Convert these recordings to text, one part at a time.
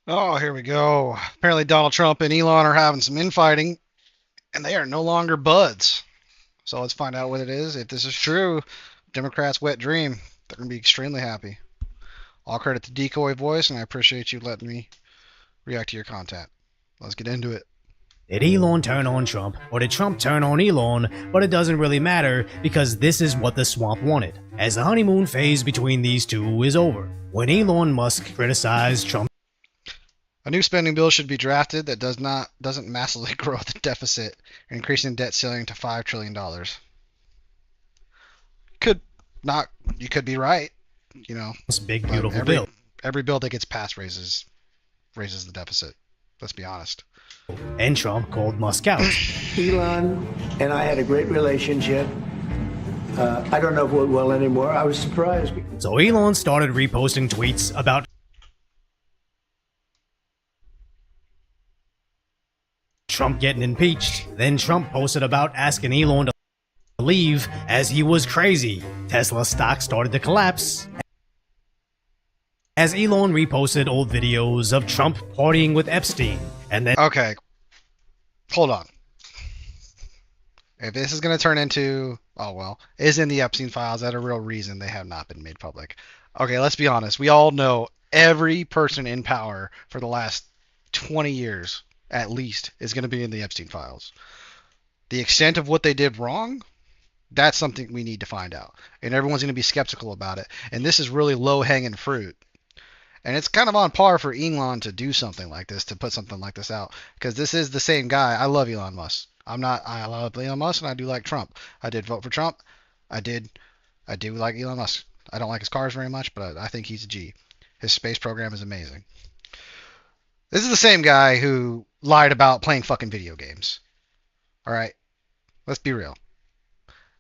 Oh, here we go. Apparently, Donald Trump and Elon are having some infighting, and they are no longer buds. So let's find out what it is. If this is true, Democrats' wet dream, they're going to be extremely happy. All credit to Decoy Voice, and I appreciate you letting me react to your content. Let's get into it. Did Elon turn on Trump, or did Trump turn on Elon? But it doesn't really matter, because this is what the swamp wanted, as the honeymoon phase between these two is over. When Elon Musk criticized Trump, A new spending bill should be drafted that doesn't massively grow the deficit, increasing debt ceiling to $5 trillion. Could not. You could be right. You know, big but beautiful bill, every bill that gets passed raises the deficit. Let's be honest. and Trump called Musk out. Elon and I had a great relationship. I don't know if we're well anymore. I was surprised. So Elon started reposting tweets about Trump getting impeached. Then Trump posted about asking Elon to leave as he was crazy. Tesla stock started to collapse as Elon reposted old videos of Trump partying with Epstein. And then Okay, hold on. If this is going to turn into, oh well, is in the Epstein files that a real reason they have not been made public? Okay, let's be honest. We all know every person in power for the last 20 years, at least, is going to be in the Epstein files. The extent of what they did wrong, that's something we need to find out. And everyone's going to be skeptical about it. And this is really low-hanging fruit. And it's kind of on par for Elon to do something like this, to put something like this out. Because this is the same guy. I love Elon Musk. I love Elon Musk, and I do like Trump. I did vote for Trump. I do like Elon Musk. I don't like his cars very much, but I think he's a G. His space program is amazing. This is the same guy who lied about playing fucking video games. All right? Let's be real.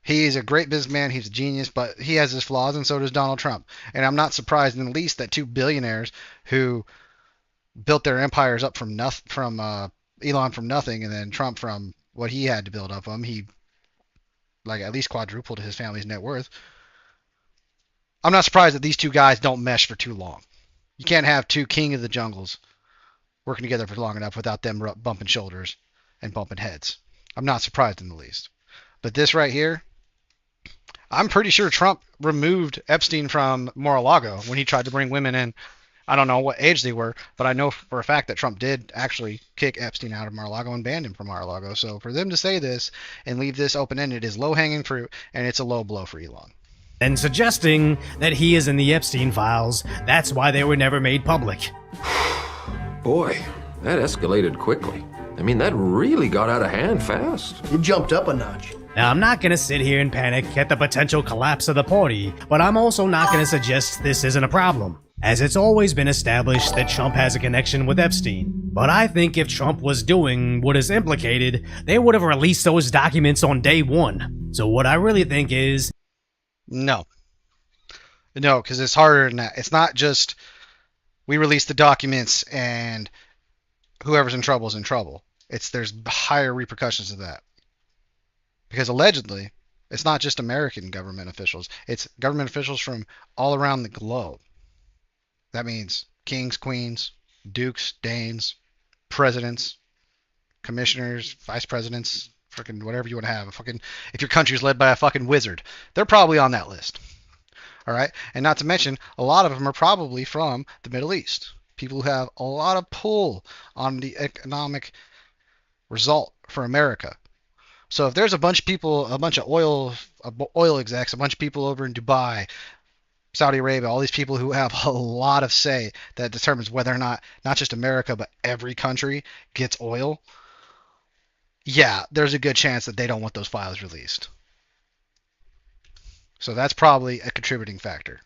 He's a great businessman. He's a genius, but he has his flaws, and so does Donald Trump. And I'm not surprised in the least that two billionaires who built their empires up from Elon from nothing, and then Trump from what he had to build up from, he like at least quadrupled his family's net worth. I'm not surprised that these two guys don't mesh for too long. You can't have two king of the jungles working together for long enough without them bumping shoulders and bumping heads. I'm not surprised in the least. But this right here, I'm pretty sure Trump removed Epstein from Mar-a-Lago when he tried to bring women in. I don't know what age they were, but I know for a fact that Trump did actually kick Epstein out of Mar-a-Lago and banned him from Mar-a-Lago. So for them to say this and leave this open-ended is low-hanging fruit, and it's a low blow for Elon. and suggesting that he is in the Epstein files. That's why they were never made public. Boy, that escalated quickly. I mean, that really got out of hand fast. It jumped up a notch. Now, I'm not gonna sit here and panic at the potential collapse of the party, but I'm also not gonna suggest this isn't a problem, as it's always been established that Trump has a connection with Epstein. But I think if Trump was doing what is implicated, they would have released those documents on day one. So what I really think is... No, because it's harder than that. It's not just we release the documents and whoever's in trouble is in trouble. There's higher repercussions to that. Because allegedly, it's not just American government officials. It's government officials from all around the globe. That means kings, queens, dukes, danes, presidents, commissioners, vice presidents, freaking whatever you want to have. If your country's led by a fucking wizard, they're probably on that list. All right? And not to mention, a lot of them are probably from the Middle East. People who have a lot of pull on the economic result for America. So if there's a bunch of people, a bunch of oil execs, a bunch of people over in Dubai, Saudi Arabia, all these people who have a lot of say that determines whether or not just America, but every country gets oil, yeah, there's a good chance that they don't want those files released. So that's probably a contributing factor.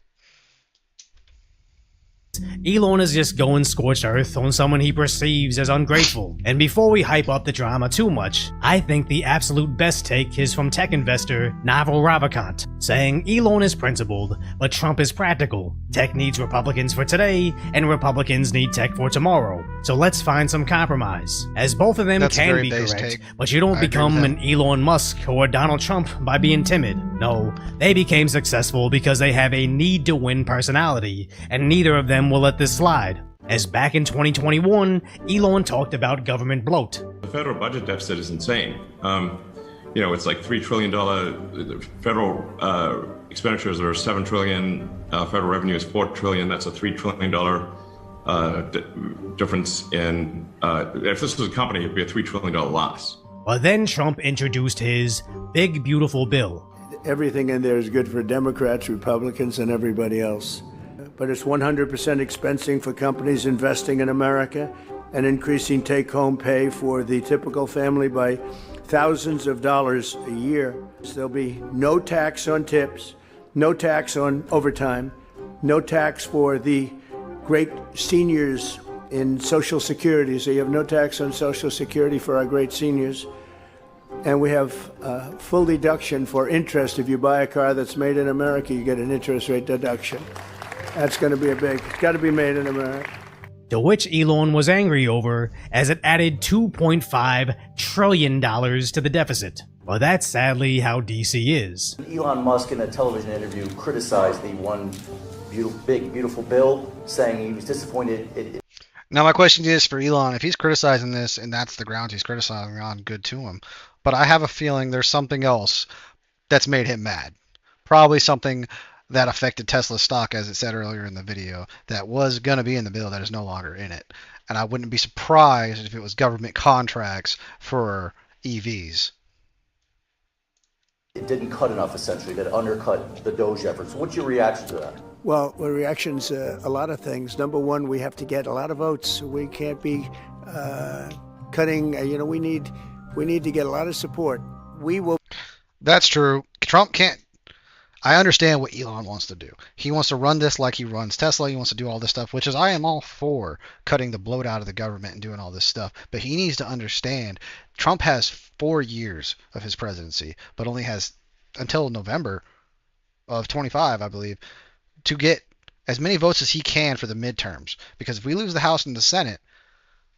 Elon is just going scorched earth on someone he perceives as ungrateful. And before we hype up the drama too much, I think the absolute best take is from tech investor Naval Ravikant, saying Elon is principled, but Trump is practical. Tech needs Republicans for today, and Republicans need tech for tomorrow. So let's find some compromise, as both of them can be correct, take. but you don't become an Elon Musk or Donald Trump by being timid. No, they became successful because they have a need-to-win personality, and neither of them will let this slide. as back in 2021, Elon talked about government bloat. The federal budget deficit is insane. It's like $3 trillion. The federal expenditures are $7 trillion. Federal revenue is $4 trillion. That's a $3 trillion difference in. If this was a company, it'd be a $3 trillion loss. But then Trump introduced his big, beautiful bill. Everything in there is good for Democrats, Republicans, and everybody else. But it's 100% expensing for companies investing in America and increasing take-home pay for the typical family by thousands of dollars a year. There'll be no tax on tips, no tax on overtime, no tax for the great seniors in Social Security. So you have no tax on Social Security for our great seniors. And we have full deduction for interest. If you buy a car that's made in America, you get an interest rate deduction. That's going to be it's got to be made in America. To which Elon was angry over, as it added $2.5 trillion to the deficit. But that's sadly how DC is. Elon Musk in a television interview criticized the one big beautiful bill, saying he was disappointed. Now my question is for Elon, if he's criticizing this and that's the grounds he's criticizing on, good to him. But I have a feeling there's something else that's made him mad. Probably something that affected Tesla's stock, as it said earlier in the video, that was going to be in the bill that is no longer in it. And I wouldn't be surprised if it was government contracts for EVs. It didn't cut enough, essentially, that undercut the Doge efforts. What's your reaction to that? Well, the reaction's a lot of things. Number one, we have to get a lot of votes. We can't be cutting, we need to get a lot of support. We will. That's true. Trump can't. I understand what Elon wants to do. He wants to run this like he runs Tesla. He wants to do all this stuff, which is I am all for cutting the bloat out of the government and doing all this stuff. But he needs to understand Trump has 4 years of his presidency, but only has until November of 25, I believe, to get as many votes as he can for the midterms. Because if we lose the House and the Senate,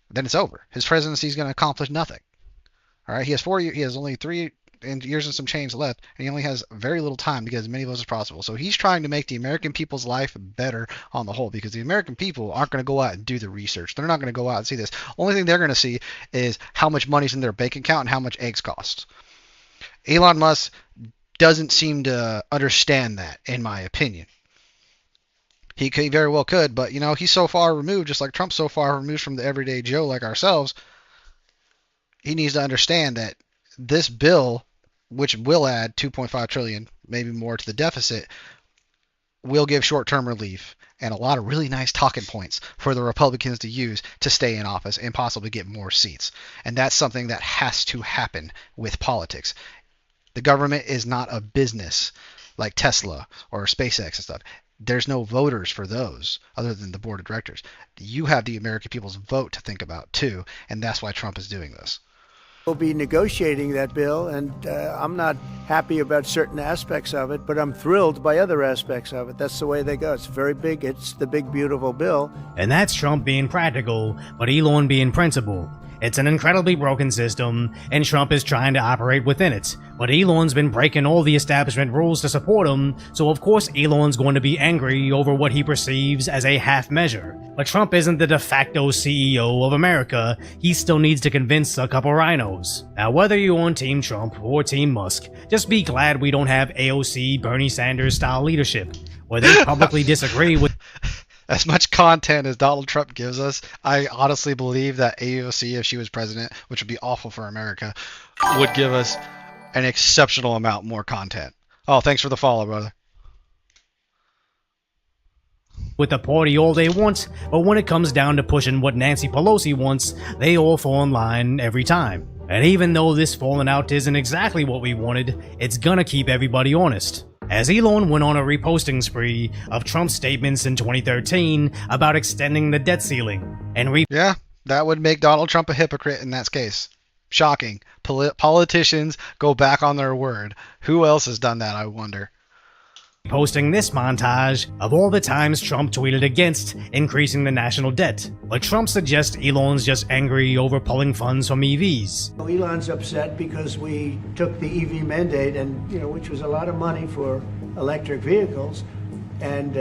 then it's over. His presidency is going to accomplish nothing. All right, he has 4 years. He has only 3 years and some change left, and he only has very little time to get as many votes as possible. So he's trying to make the American people's life better on the whole, because the American people aren't going to go out and do the research. They're not going to go out and see this. Only thing they're going to see is how much money's in their bank account and how much eggs cost. Elon Musk doesn't seem to understand that, in my opinion. He very well could, but he's so far removed, just like Trump's so far removed from the everyday Joe like ourselves. He needs to understand that this bill, which will add $2.5 trillion, maybe more to the deficit, will give short-term relief and a lot of really nice talking points for the Republicans to use to stay in office and possibly get more seats. And that's something that has to happen with politics. The government is not a business like Tesla or SpaceX and stuff. There's no voters for those other than the board of directors. You have the American people's vote to think about too, and that's why Trump is doing this. We'll be negotiating that bill, and I'm not happy about certain aspects of it, but I'm thrilled by other aspects of it. That's the way they go. It's very big. It's the big, beautiful bill. And that's Trump being practical, but Elon being principled. It's an incredibly broken system, and Trump is trying to operate within it. But Elon's been breaking all the establishment rules to support him, so of course Elon's going to be angry over what he perceives as a half measure. But Trump isn't the de facto CEO of America. He still needs to convince a couple rhinos. Now, whether you're on Team Trump or Team Musk, just be glad we don't have AOC Bernie Sanders style leadership, where they publicly disagree with. As much content as Donald Trump gives us, I honestly believe that AOC, if she was president, which would be awful for America, would give us an exceptional amount more content. Oh, thanks for the follow, brother. With the party all they want, but when it comes down to pushing what Nancy Pelosi wants, they all fall in line every time. And even though this falling out isn't exactly what we wanted, it's gonna keep everybody honest. As Elon went on a reposting spree of Trump's statements in 2013 about extending the debt ceiling, and yeah, that would make Donald Trump a hypocrite in that case. Shocking. Politicians go back on their word. Who else has done that, I wonder? Posting this montage of all the times Trump tweeted against increasing the national debt. But Trump suggests Elon's just angry over pulling funds from EVs. Elon's upset because we took the EV mandate, and which was a lot of money for electric vehicles, and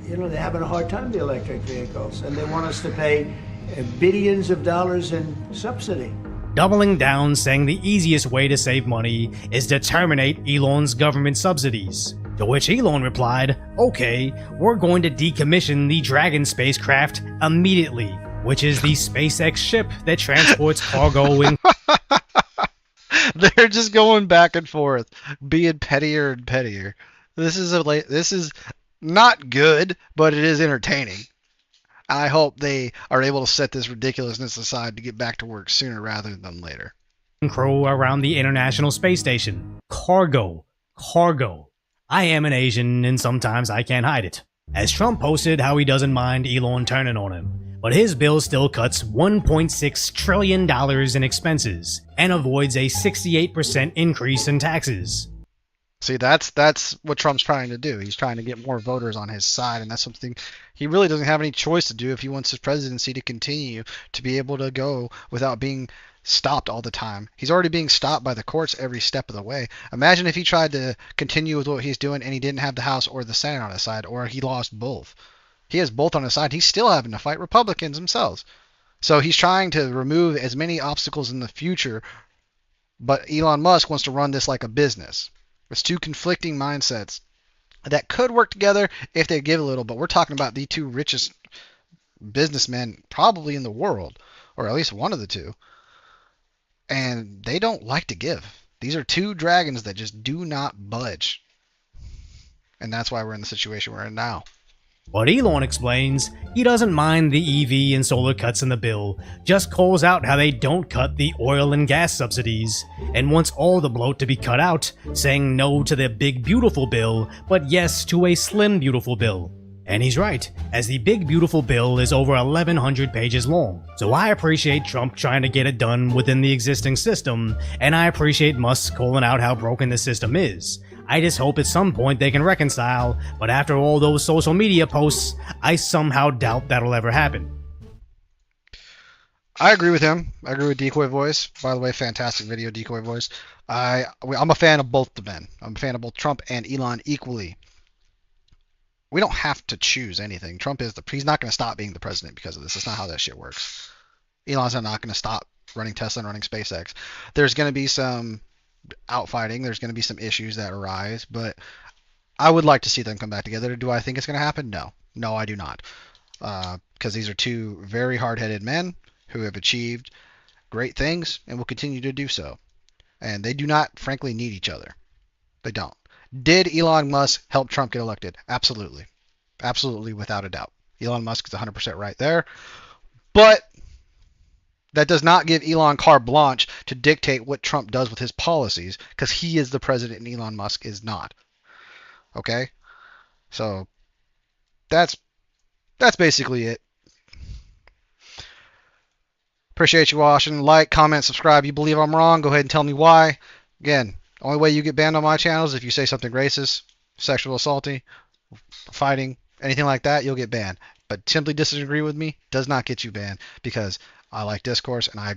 they're having a hard time, the electric vehicles, and they want us to pay billions of dollars in subsidy. Doubling down, saying the easiest way to save money is to terminate Elon's government subsidies. To which Elon replied, okay, we're going to decommission the Dragon spacecraft immediately, which is the SpaceX ship that transports cargo in. They're just going back and forth, being pettier and pettier. This is not good, but it is entertaining. I hope they are able to set this ridiculousness aside to get back to work sooner rather than later. Crow around the International Space Station. Cargo. I am an Asian, and sometimes I can't hide it. As Trump posted how he doesn't mind Elon turning on him, but his bill still cuts $1.6 trillion in expenses and avoids a 68% increase in taxes. See, that's what Trump's trying to do. He's trying to get more voters on his side, and that's something he really doesn't have any choice to do if he wants his presidency to continue to be able to go without being stopped all the time. He's already being stopped by the courts every step of the way. Imagine if he tried to continue with what he's doing and he didn't have the House or the Senate on his side, or he lost both. He has both on his side. He's still having to fight Republicans themselves. So he's trying to remove as many obstacles in the future, but Elon Musk wants to run this like a business. It's two conflicting mindsets that could work together if they give a little, but we're talking about the two richest businessmen probably in the world, or at least one of the two. And they don't like to give. These are two dragons that just do not budge. And that's why we're in the situation we're in now. But Elon explains he doesn't mind the EV and solar cuts in the bill, just calls out how they don't cut the oil and gas subsidies, and wants all the bloat to be cut out, saying no to the big beautiful bill, but yes to a slim beautiful bill. And he's right, as the big beautiful bill is over 1,100 pages long. So I appreciate Trump trying to get it done within the existing system, and I appreciate Musk calling out how broken the system is. I just hope at some point they can reconcile, but after all those social media posts, I somehow doubt that'll ever happen. I agree with him. I agree with Decoy Voice. By the way, fantastic video, Decoy Voice. I'm a fan of both the men. I'm a fan of both Trump and Elon equally. We don't have to choose anything. Trump he's not going to stop being the president because of this. That's not how that shit works. Elon's not going to stop running Tesla and running SpaceX. There's going to be some outfighting. There's going to be some issues that arise, but I would like to see them come back together. Do I think it's going to happen? No, I do not. Because these are two very hard-headed men who have achieved great things and will continue to do so. And they do not, frankly, need each other. They don't. Did Elon Musk help Trump get elected? Absolutely. Absolutely, without a doubt. Elon Musk is 100% right there. But that does not give Elon carte blanche to dictate what Trump does with his policies, because he is the president and Elon Musk is not. Okay? So that's basically it. Appreciate you watching. Like, comment, subscribe. You believe I'm wrong, go ahead and tell me why. Again, the only way you get banned on my channel is if you say something racist, sexual assaulty, fighting, anything like that, you'll get banned. But simply disagree with me does not get you banned, because I like discourse and I